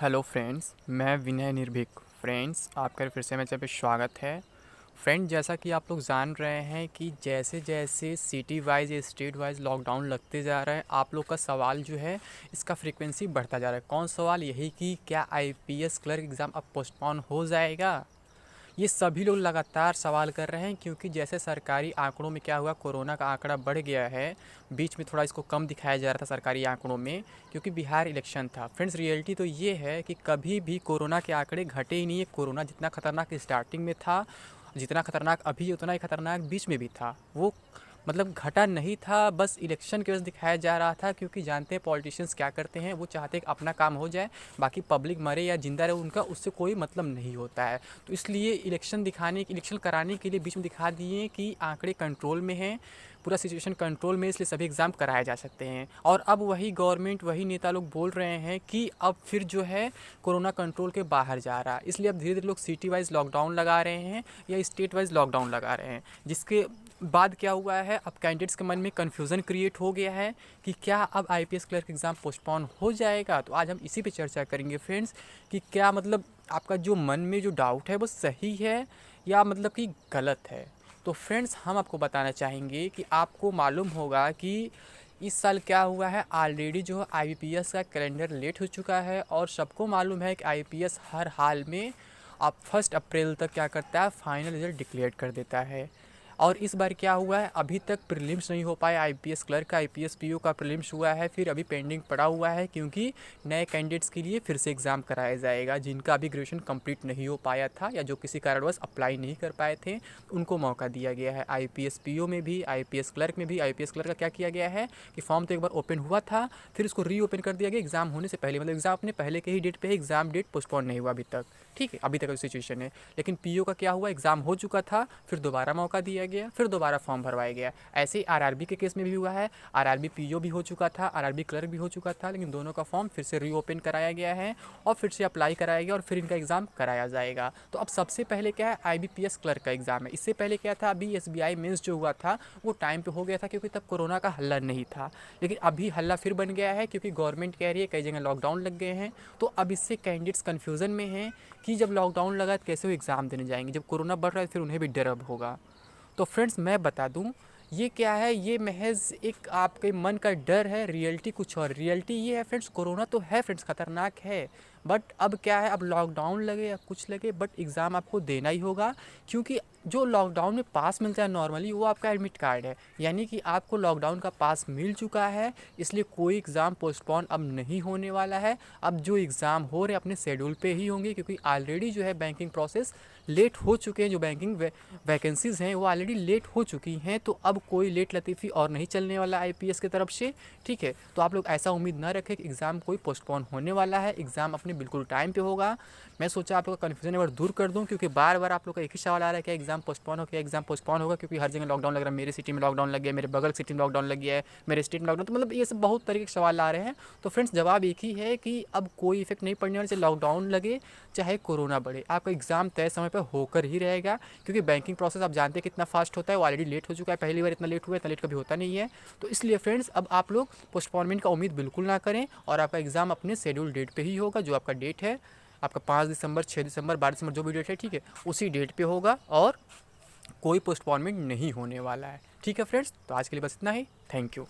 Hello friends, मैं विनय निर्भीक। Friends, आपका फिर से मेरे चैनल पे स्वागत है। फ्रेंड, जैसा कि आप लोग जान रहे हैं कि जैसे जैसे सिटी वाइज या स्टेट वाइज लॉकडाउन लगते जा रहा है, आप लोग का सवाल जो है इसका फ्रीक्वेंसी बढ़ता जा रहा है। कौन सवाल? यही कि क्या आईपीएस क्लर्क एग्ज़ाम अब पोस्टपोन हो जाएगा। ये सभी लोग लगातार सवाल कर रहे हैं, क्योंकि जैसे सरकारी आंकड़ों में क्या हुआ, कोरोना का आंकड़ा बढ़ गया है। बीच में थोड़ा इसको कम दिखाया जा रहा था सरकारी आंकड़ों में, क्योंकि बिहार इलेक्शन था। फ्रेंड्स, रियलिटी तो ये है कि कभी भी कोरोना के आंकड़े घटे ही नहीं है। कोरोना जितना खतरनाक स्टार्टिंग में था, जितना खतरनाक अभी, उतना ही खतरनाक बीच में भी था। वो मतलब घटा नहीं था, बस इलेक्शन की वजह से दिखाया जा रहा था, क्योंकि जानते हैं पॉलिटिशियंस क्या करते हैं। वो चाहते हैं कि अपना काम हो जाए, बाकी पब्लिक मरे या जिंदा रहे उनका उससे कोई मतलब नहीं होता है। तो इसलिए इलेक्शन कराने के लिए बीच में दिखा दिए कि आंकड़े कंट्रोल में हैं, पूरा सिचुएशन कंट्रोल में, इसलिए सभी एग्ज़ाम कराए जा सकते हैं। और अब वही गवर्नमेंट, वही नेता लोग बोल रहे हैं कि अब फिर जो है कोरोना कंट्रोल के बाहर जा रहा है, इसलिए अब धीरे धीरे लोग सिटी वाइज लॉकडाउन लगा रहे हैं या स्टेट वाइज लॉकडाउन लगा रहे हैं। जिसके बाद क्या हुआ है, अब कैंडिडेट्स के मन में कन्फ्यूज़न क्रिएट हो गया है कि क्या अब आईपीएस क्लर्क एग्ज़ाम पोस्टपोन हो जाएगा। तो आज हम इसी पे चर्चा करेंगे फ्रेंड्स, कि क्या मतलब आपका जो मन में जो डाउट है वो सही है या मतलब कि गलत है। तो फ्रेंड्स, हम आपको बताना चाहेंगे कि आपको मालूम होगा कि इस साल क्या हुआ है, ऑलरेडी जो है आईपीएस का कैलेंडर लेट हो चुका है, और सबको मालूम है कि आईपीएस हर हाल में आप 1 अप्रैल तक क्या करता है, फाइनल रिजल्ट डिक्लेयर कर देता है। और इस बार क्या हुआ है, अभी तक प्रीलिम्स नहीं हो पाया आईपीएस क्लर्क का। आईपीएस पीओ का प्रीलिम्स हुआ है, फिर अभी पेंडिंग पड़ा हुआ है, क्योंकि नए कैंडिडेट्स के लिए फिर से एग्ज़ाम कराया जाएगा। जिनका अभी ग्रेजुएशन कंप्लीट नहीं हो पाया था या जो किसी कारणवश अप्लाई नहीं कर पाए थे, उनको मौका दिया गया है। आईपीएस पीओ में भी, आईपीएस क्लर्क में भी। आईपीएस क्लर्क का क्या किया गया है कि फॉर्म तो एक बार ओपन हुआ था, फिर उसको रीओपन कर दिया गया एग्ज़ाम होने से पहले, मतलब एग्ज़ाम अपने पहले के ही डेट पे है, एग्ज़ाम डेट पोस्टपोन नहीं हुआ अभी तक। ठीक है, अभी तक सिचुएशन है। लेकिन पीओ का क्या हुआ, एग्ज़ाम हो चुका था, फिर दोबारा मौका दिया गया, फिर दोबारा फॉर्म भरवाया गया। ऐसे ही आरआरबी के केस में भी हुआ है। आरआरबी पीओ भी हो चुका था, आरआरबी क्लर्क भी हो चुका था, लेकिन दोनों का फॉर्म फिर से रीओपन कराया गया है और फिर से अप्लाई कराया गया और फिर इनका एग्ज़ाम कराया जाएगा। तो अब सबसे पहले क्या है, आईबीपीएस क्लर्क का एग्ज़ाम है। इससे पहले क्या था, अभी एसबीआई मेंस जो हुआ था वो टाइम पे हो गया था, क्योंकि तब कोरोना का हल्ला नहीं था। लेकिन अभी हल्ला फिर बन गया है, क्योंकि गवर्नमेंट कह रही है कई जगह लॉकडाउन लग गए हैं। तो अब इससे कैंडिडेट्स कन्फ्यूज़न में हैं कि जब लॉकडाउन लगा तो कैसे वो एग्ज़ाम देने जाएंगे, जब कोरोना बढ़ रहा है फिर उन्हें भी डर अब होगा। तो फ्रेंड्स, मैं बता दूं, ये क्या है, ये महज एक आपके मन का डर है। रियलिटी कुछ और। रियलिटी ये है फ्रेंड्स, कोरोना तो है फ्रेंड्स, ख़तरनाक है, बट अब क्या है, अब लॉकडाउन लगे या कुछ लगे, बट एग्ज़ाम आपको देना ही होगा। क्योंकि जो लॉकडाउन में पास मिलता है नॉर्मली, वो आपका एडमिट कार्ड है, यानी कि आपको लॉकडाउन का पास मिल चुका है। इसलिए कोई एग्ज़ाम पोस्टपोन अब नहीं होने वाला है। अब जो एग्ज़ाम हो रहे हैं अपने शेड्यूल पे ही होंगे, क्योंकि ऑलरेडी जो है बैंकिंग प्रोसेस लेट हो चुके हैं। जो बैंकिंग वैकेंसीज़ हैं वो ऑलरेडी लेट हो चुकी हैं। तो अब कोई लेट लतीफ़ी और नहीं चलने वाला आईपीएस की तरफ से। ठीक है, तो आप लोग ऐसा उम्मीद ना रखें कि एग्ज़ाम कोई पोस्टपोन होने वाला है। एग्ज़ाम अपने बिल्कुल टाइम पे होगा। मैं सोचा आप लोग का कन्फ्यूजन एक बार दूर कर दूं, क्योंकि बार बार आप लोग का एक ही सवाल आ रहा है कि एग्ज़ाम पोस्टपोन हो, क्या एग्ज़ाम पोस्टपोन होगा, क्योंकि हर जगह लॉकडाउन लग रहा है। मेरी सिटी में लॉकडाउन लग गया, मेरे बगल सिटी में लॉकडाउन लग गया है, मेरे स्टेट में लॉकडाउन। तो मतलब ये सब बहुत तरीके के सवाल आ रहे हैं। तो फ्रेंड्स, जवाब एक ही है कि अब कोई इफेक्ट नहीं पड़ने वाला, चाहे लॉकडाउन लगे चाहे कोरोना बढ़े, आपका एग्ज़ाम तय समय पर होकर ही रहेगा। क्योंकि बैंकिंग प्रोसेस आप जानते हैं कितना फास्ट होता है, वो ऑलरेडी लेट हो चुका है। पहली बार इतना लेट हुआ है, इतना लेट कभी होता नहीं है। तो इसलिए फ्रेंड्स, अब आप लोग पोस्टपोनमेंट का उम्मीद बिल्कुल ना करें, और आपका एग्ज़ाम अपने शेड्यूल डेट पे ही होगा। जो आपका डेट है, आपका 5 दिसंबर, 6 दिसंबर, 12 दिसंबर, जो भी डेट है, ठीक है, उसी डेट पे होगा, और कोई पोस्टपोनमेंट नहीं होने वाला है। ठीक है फ्रेंड्स, तो आज के लिए बस इतना ही। Thank you.